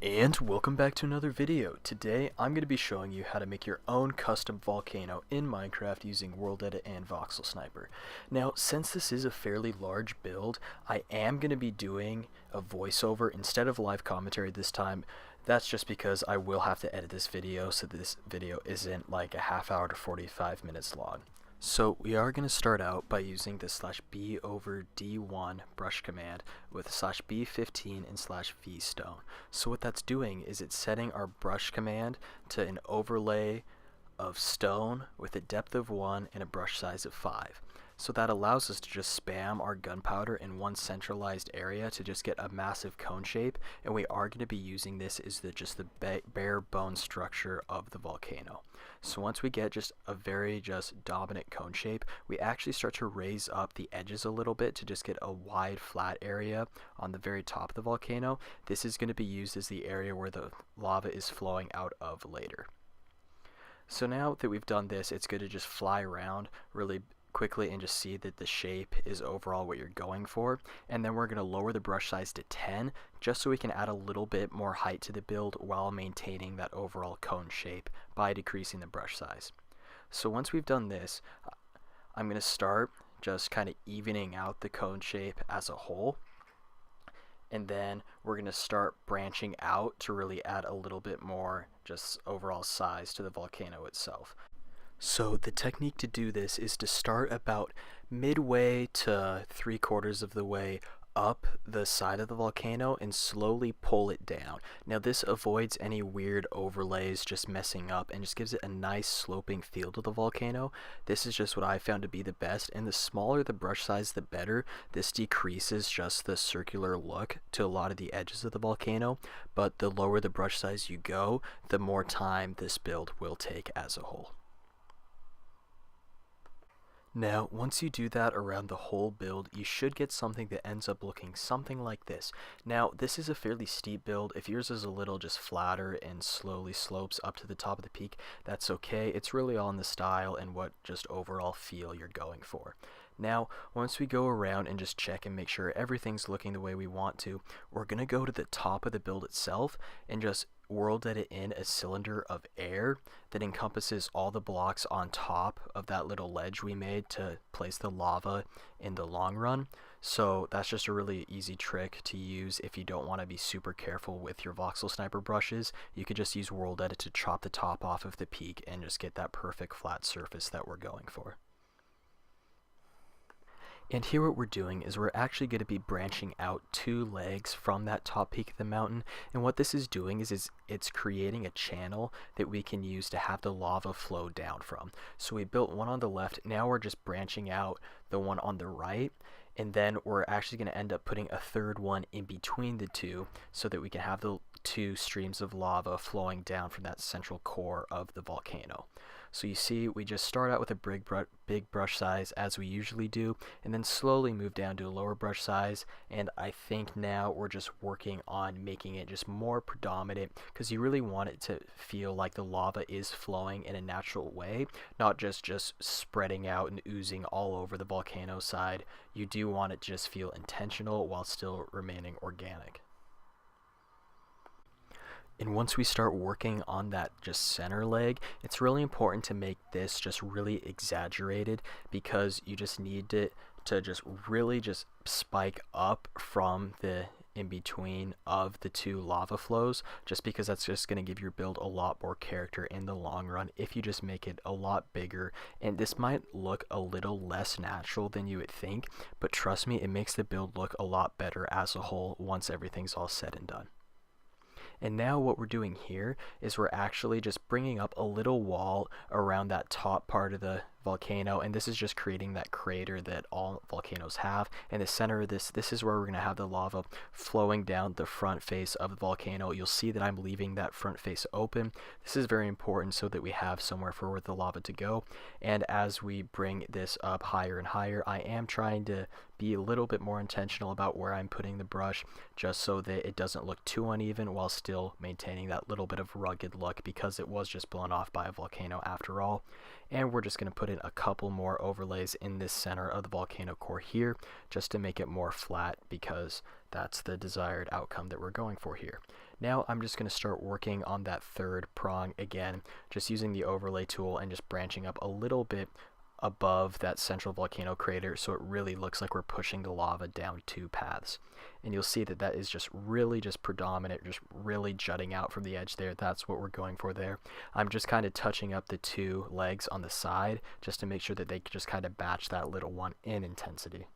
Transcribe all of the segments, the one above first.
And welcome back to another video. Today I'm going to be showing you how to make your own custom volcano in Minecraft using World Edit and Voxel Sniper. Now, since this is a fairly large build, I am going to be doing a voiceover instead of live commentary this time. That's just because I will have to edit this video, so this video isn't like a half hour to 45 minutes long. So we are going to start out by using the /b over d1 brush command with /b15 and /v stone. So what that's doing is it's setting our brush command to an overlay of stone with a depth of 1 and a brush size of 5. So that allows us to just spam our gunpowder in one centralized area to just get a massive cone shape, and we are going to be using this as just the bare bone structure of the volcano. So once we get just a very dominant cone shape, we actually start to raise up the edges a little bit to just get a wide flat area on the very top of the volcano. This is going to be used as the area where the lava is flowing out of later. So now that we've done this, it's good to just fly around really quickly and just see that the shape is overall what you're going for. And then we're going to lower the brush size to 10 just so we can add a little bit more height to the build while maintaining that overall cone shape by decreasing the brush size. So once we've done this, I'm going to start just kind of evening out the cone shape as a whole. And then we're going to start branching out to really add a little bit more just overall size to the volcano itself. So the technique to do this is to start about midway to 3/4 of the way up the side of the volcano and slowly pull it down. Now this avoids any weird overlays just messing up and just gives it a nice sloping feel to the volcano. This is just what I found to be the best, and the smaller the brush size the better. This decreases just the circular look to a lot of the edges of the volcano, but the lower the brush size you go, the more time this build will take as a whole. Now, once you do that around the whole build, you should get something that ends up looking something like this. Now, this is a fairly steep build. If yours is a little just flatter and slowly slopes up to the top of the peak, that's okay. It's really all in the style and what just overall feel you're going for. Now, once we go around and just check and make sure everything's looking the way we want to, we're going to go to the top of the build itself and just world edit in a cylinder of air that encompasses all the blocks on top of that little ledge we made to place the lava in the long run. So that's just a really easy trick to use if you don't want to be super careful with your Voxel Sniper brushes. You could just use world edit to chop the top off of the peak and just get that perfect flat surface that we're going for. And here what we're doing is we're actually going to be branching out 2 legs from that top peak of the mountain, and what this is doing is it's creating a channel that we can use to have the lava flow down from. So we built one on the left, now we're just branching out the one on the right, and then we're actually going to end up putting a third one in between the two so that we can have the 2 streams of lava flowing down from that central core of the volcano. So you see, we just start out with a big brush size as we usually do, and then slowly move down to a lower brush size. And I think now we're just working on making it just more predominant, because you really want it to feel like the lava is flowing in a natural way, not just spreading out and oozing all over the volcano side. You do want it to just feel intentional while still remaining organic. And once we start working on that just center leg, it's really important to make this just really exaggerated, because you just need it to just really just spike up from the in between of the 2 lava flows, just because that's just going to give your build a lot more character in the long run if you just make it a lot bigger. And this might look a little less natural than you would think, but trust me, it makes the build look a lot better as a whole once everything's all said and done. And now what we're doing here is we're actually just bringing up a little wall around that top part of the volcano, and this is just creating that crater that all volcanoes have. In the center of this is where we're going to have the lava flowing down the front face of the volcano. You'll see that I'm leaving that front face open. This is very important so that we have somewhere for the lava to go. And as we bring this up higher and higher, I am trying to be a little bit more intentional about where I'm putting the brush, just so that it doesn't look too uneven while still maintaining that little bit of rugged look, because it was just blown off by a volcano after all. And we're just going to put in a couple more overlays in this center of the volcano core here, just to make it more flat, because that's the desired outcome that we're going for here. Now I'm just going to start working on that third prong again, just using the overlay tool and just branching up a little bit above that central volcano crater so it really looks like we're pushing the lava down two paths. And you'll see that that is just really just predominant, just really jutting out from the edge there. That's what we're going for there. I'm just kind of touching up the two legs on the side just to make sure that they just kind of batch that little one in intensity.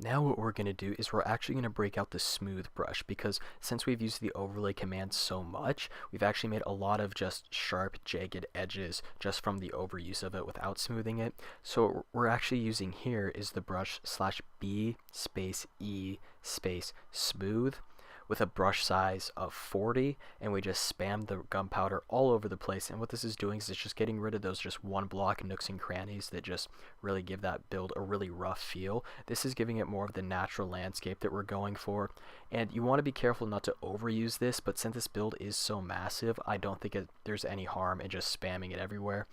Now what we're going to do is we're actually going to break out the smooth brush, because since we've used the overlay command so much, we've actually made a lot of just sharp, jagged edges just from the overuse of it without smoothing it. So what we're actually using here is the brush /B space E space smooth with a brush size of 40, and we just spam the gunpowder all over the place. And what this is doing is it's just getting rid of those just one block nooks and crannies that just really give that build a really rough feel. This is giving it more of the natural landscape that we're going for, and you want to be careful not to overuse this, but since this build is so massive, I don't think there's any harm in just spamming it everywhere.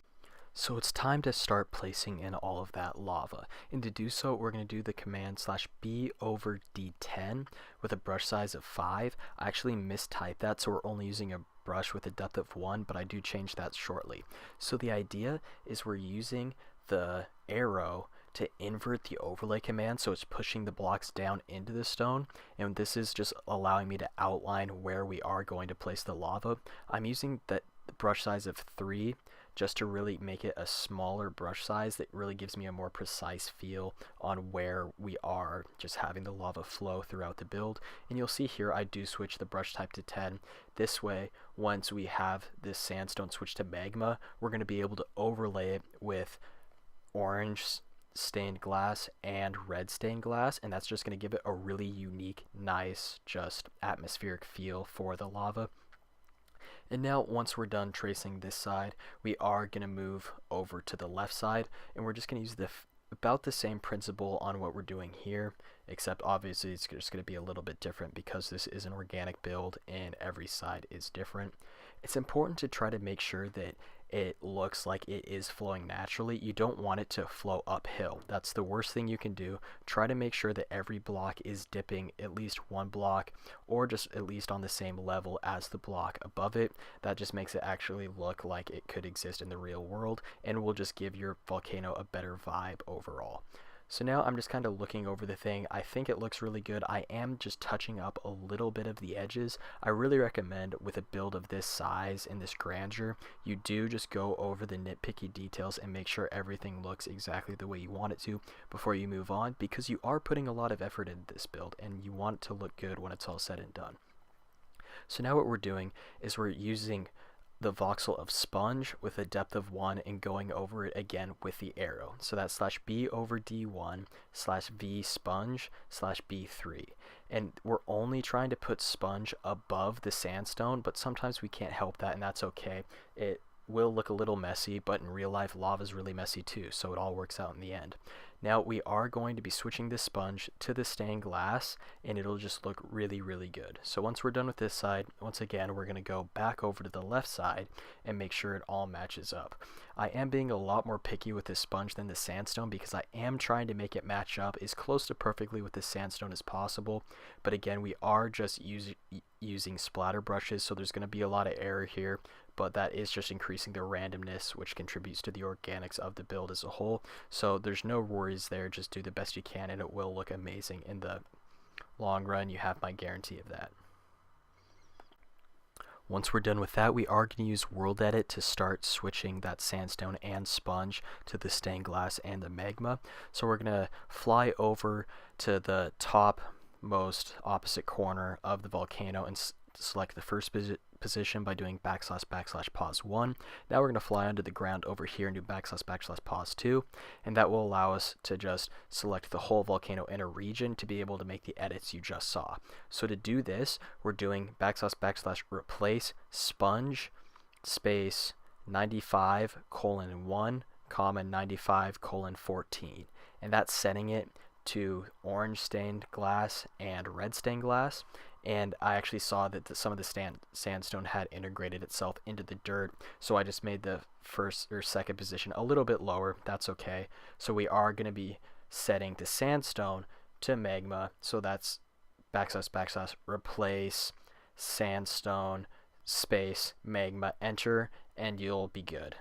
So it's time to start placing in all of that lava. And to do so, we're going to do the command /B/D10 with a brush size of 5. I actually mistyped that, so we're only using a brush with a depth of 1, but I do change that shortly. So the idea is we're using the arrow to invert the overlay command, so it's pushing the blocks down into the stone, and this is just allowing me to outline where we are going to place the lava. I'm using the brush size of 3 just to really make it a smaller brush size that really gives me a more precise feel on where we are just having the lava flow throughout the build. And you'll see here I do switch the brush type to 10. This way, once we have this sandstone switch to magma, we're going to be able to overlay it with orange stained glass and red stained glass, and that's just going to give it a really unique, nice, just atmospheric feel for the lava. And now once we're done tracing this side, we are going to move over to the left side, and we're just going to use about the same principle on what we're doing here, except obviously it's just going to be a little bit different because this is an organic build and every side is different. It's important to try to make sure that it looks like it is flowing naturally. You don't want it to flow uphill. That's the worst thing you can do. Try to make sure that every block is dipping at least one block, or just at least on the same level as the block above it. That just makes it actually look like it could exist in the real world, and will just give your volcano a better vibe overall. So now I'm just kind of looking over the thing. I think it looks really good. I am just touching up a little bit of the edges. I really recommend with a build of this size and this grandeur, you do just go over the nitpicky details and make sure everything looks exactly the way you want it to before you move on, because you are putting a lot of effort into this build and you want it to look good when it's all said and done. So now what we're doing is we're using the voxel of sponge with a depth of 1 and going over it again with the arrow. So that's /B/D1/V sponge /B3. And we're only trying to put sponge above the sandstone, but sometimes we can't help that, and that's okay. It will look a little messy, but in real life lava is really messy too, so it all works out in the end. Now we are going to be switching this sponge to the stained glass, and it'll just look really, really good. So once we're done with this side, once again we're going to go back over to the left side and make sure it all matches up. I am being a lot more picky with this sponge than the sandstone because I am trying to make it match up as close to perfectly with the sandstone as possible, but again we are just using splatter brushes, so there's going to be a lot of error here, but that is just increasing the randomness, which contributes to the organics of the build as a whole. So there's no worries there, just do the best you can and it will look amazing in the long run. You have my guarantee of that. Once we're done with that, we are going to use World Edit to start switching that sandstone and sponge to the stained glass and the magma. So we're going to fly over to the top most opposite corner of the volcano and select the first position by doing \pause1. Now we're going to fly under the ground over here and do \pause2, and that will allow us to just select the whole volcano in a region to be able to make the edits you just saw. So to do this, we're doing \replace sponge space 95:1, 95:14, and that's setting it to orange stained glass and red stained glass. And I actually saw that some of the sandstone had integrated itself into the dirt, so I just made the first or second position a little bit lower. That's okay. So we are going to be setting the sandstone to magma, so that's replace sandstone space magma enter, and you'll be good.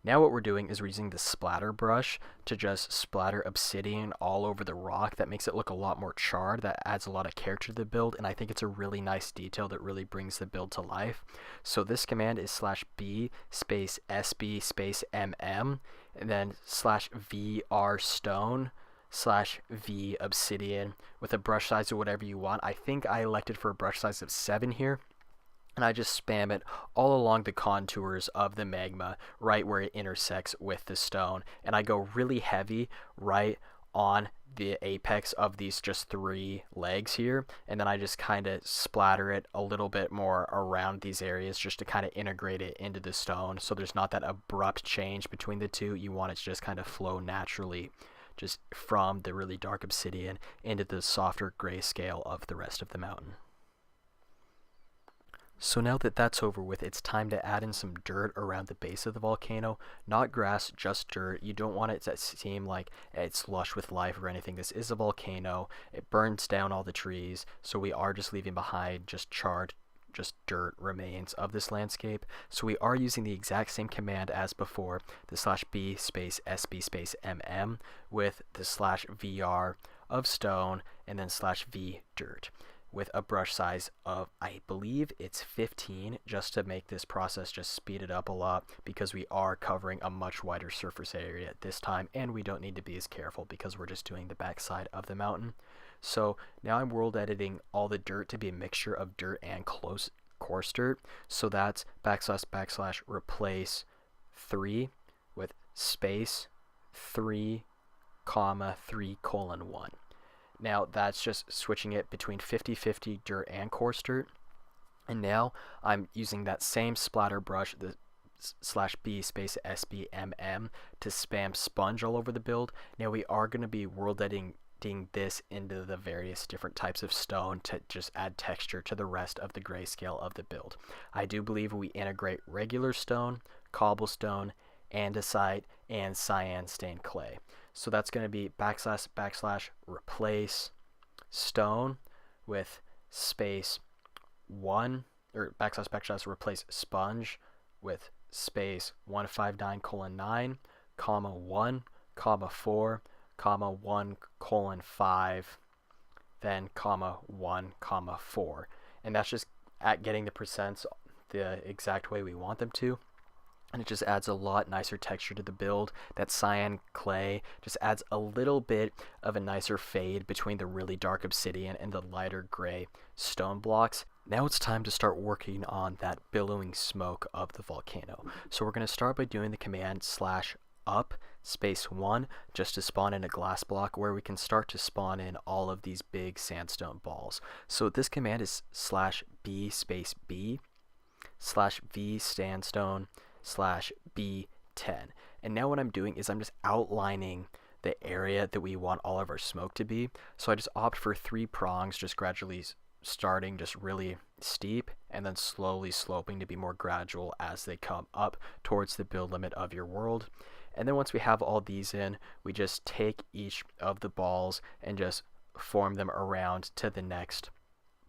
Now what we're doing is we're using the splatter brush to just splatter obsidian all over the rock. That makes it look a lot more charred. That adds a lot of character to the build, and I think it's a really nice detail that really brings the build to life. So this command is /b space sb space mm, and then /vr stone /v obsidian with a brush size of whatever you want. I think I elected for a brush size of 7 here. And I just spam it all along the contours of the magma, right where it intersects with the stone. And I go really heavy right on the apex of these just 3 legs here. And then I just kind of splatter it a little bit more around these areas just to kind of integrate it into the stone. So there's not that abrupt change between the two. You want it to just kind of flow naturally just from the really dark obsidian into the softer grayscale of the rest of the mountain. So now that that's over with, it's time to add in some dirt around the base of the volcano. Not grass, just dirt. You don't want it to seem like it's lush with life or anything. This is a volcano. It burns down all the trees, so we are just leaving behind just charred, just dirt remains of this landscape. So we are using the exact same command as before, the /b space sb space mm with the /vr of stone and then /v dirt, with a brush size of, I believe it's 15, just to make this process just speed it up a lot, because we are covering a much wider surface area at this time, and we don't need to be as careful because we're just doing the backside of the mountain. So now I'm world editing all the dirt to be a mixture of dirt and coarse dirt. So that's / replace 3 with space 3, 3:1. Now that's just switching it between 50/50 dirt and coarse dirt. And now I'm using that same splatter brush, the /b space sb mm, to spam sponge all over the build. Now we are going to be world editing this into the various different types of stone to just add texture to the rest of the grayscale of the build. I do believe we integrate regular stone, cobblestone, andesite, and cyan stained clay. So that's going to be / replace stone with space 1, or / replace sponge with space 159:9, 1, 4, 1:5, then 1, 4. And that's just at getting the percents the exact way we want them to. And it just adds a lot nicer texture to the build. That cyan clay just adds a little bit of a nicer fade between the really dark obsidian and the lighter gray stone blocks. Now it's time to start working on that billowing smoke of the volcano. So we're going to start by doing the command /up space 1 just to spawn in a glass block where we can start to spawn in all of these big sandstone balls. So this command is /b space b /v sandstone /b10. And now what I'm doing is I'm just outlining the area that we want all of our smoke to be. So I just opt for 3 prongs, just gradually starting just really steep and then slowly sloping to be more gradual as they come up towards the build limit of your world. And then once we have all these in, we just take each of the balls and just form them around to the next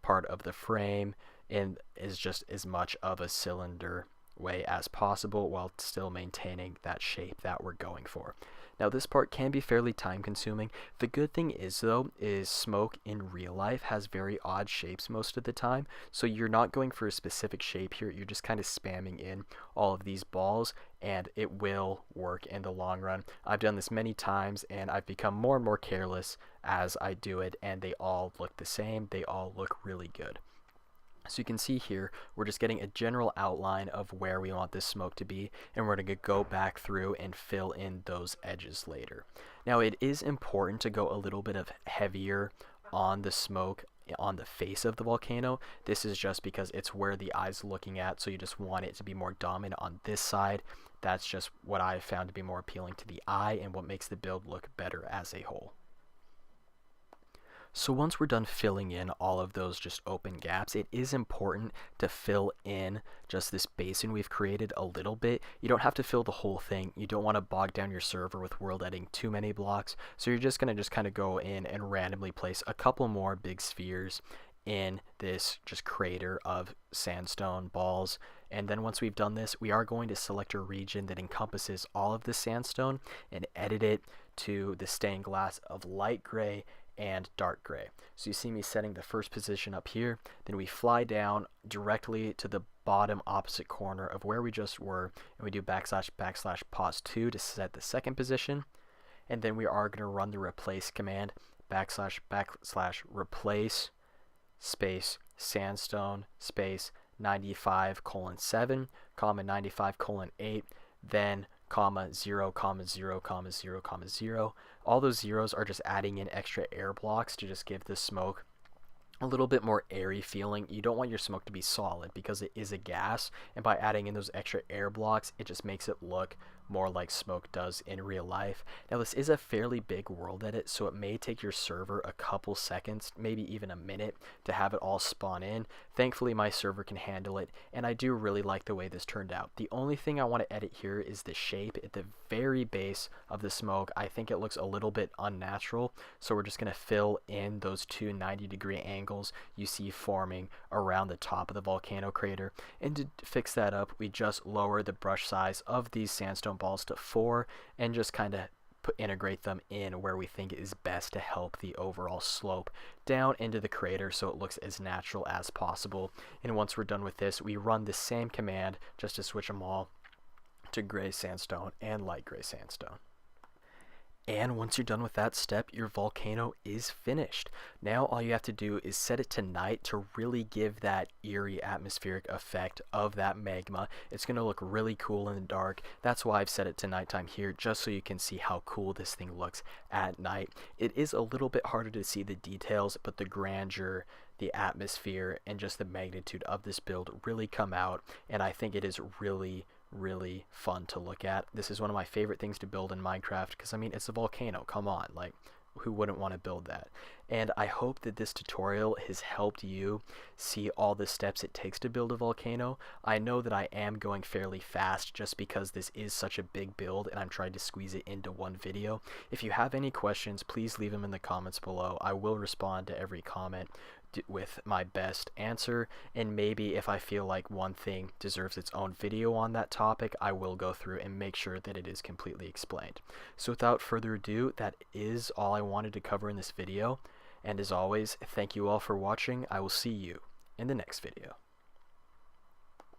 part of the frame, and is just as much of a cylinder way as possible while still maintaining that shape that we're going for. Now this part can be fairly time consuming. The good thing is though, is smoke in real life has very odd shapes most of the time, so you're not going for a specific shape here, you're just kind of spamming in all of these balls and it will work in the long run. I've done this many times and I've become more and more careless as I do it, and they all look the same, they all look really good. So you can see here, we're just getting a general outline of where we want this smoke to be, and we're going to go back through and fill in those edges later. Now it is important to go a little bit of heavier on the smoke on the face of the volcano. This is just because it's where the eye's looking at, so you just want it to be more dominant on this side. That's just what I found to be more appealing to the eye and what makes the build look better as a whole. So once we're done filling in all of those just open gaps, it is important to fill in just this basin we've created a little bit. You don't have to fill the whole thing. You don't want to bog down your server with world editing too many blocks. So you're just going to kind of go in and randomly place a couple more big spheres in this just crater of sandstone balls. And then once we've done this, we are going to select a region that encompasses all of the sandstone and edit it to the stained glass of light gray and dark gray. So you see me setting the first position up here, then we fly down directly to the bottom opposite corner of where we just were, and we do \\, pause 2 to set the second position, and then we are going to run the replace command, \\, replace space sandstone space 95:7, 95:8, then comma 0, 0, 0, 0. All those zeros are just adding in extra air blocks to just give the smoke a little bit more airy feeling. You don't want your smoke to be solid because it is a gas, and by adding in those extra air blocks, it just makes it look more like smoke does in real life. Now this is a fairly big world edit, so it may take your server a couple seconds, maybe even a minute, to have it all spawn in. Thankfully my server can handle it, and I do really like the way this turned out. The only thing I want to edit here is the shape at the very base of the smoke. I think it looks a little bit unnatural, so we're just going to fill in those two 90-degree angles you see forming around the top of the volcano crater. And to fix that up, we just lower the brush size of these sandstone balls to 4 and just kind of integrate them in where we think it is best to help the overall slope down into the crater so it looks as natural as possible. And once we're done with this, we run the same command just to switch them all to gray sandstone and light gray sandstone. And once you're done with that step, your volcano is finished. Now all you have to do is set it to night to really give that eerie atmospheric effect of that magma. It's going to look really cool in the dark. That's why I've set it to nighttime here, just so you can see how cool this thing looks at night. It is a little bit harder to see the details, but the grandeur, the atmosphere, and just the magnitude of this build really come out, and I think it is really fun to look at. This is one of my favorite things to build in Minecraft because, I mean, it's a volcano. Come on, like, who wouldn't want to build that? And I hope that this tutorial has helped you see all the steps it takes to build a volcano. I know that I am going fairly fast just because this is such a big build and I'm trying to squeeze it into one video. If you have any questions, please leave them in the comments below. I will respond to every comment with my best answer, and maybe if I feel like one thing deserves its own video on that topic, I will go through and make sure that it is completely explained. So without further ado, that is all I wanted to cover in this video, and as always, thank you all for watching. I will see you in the next video.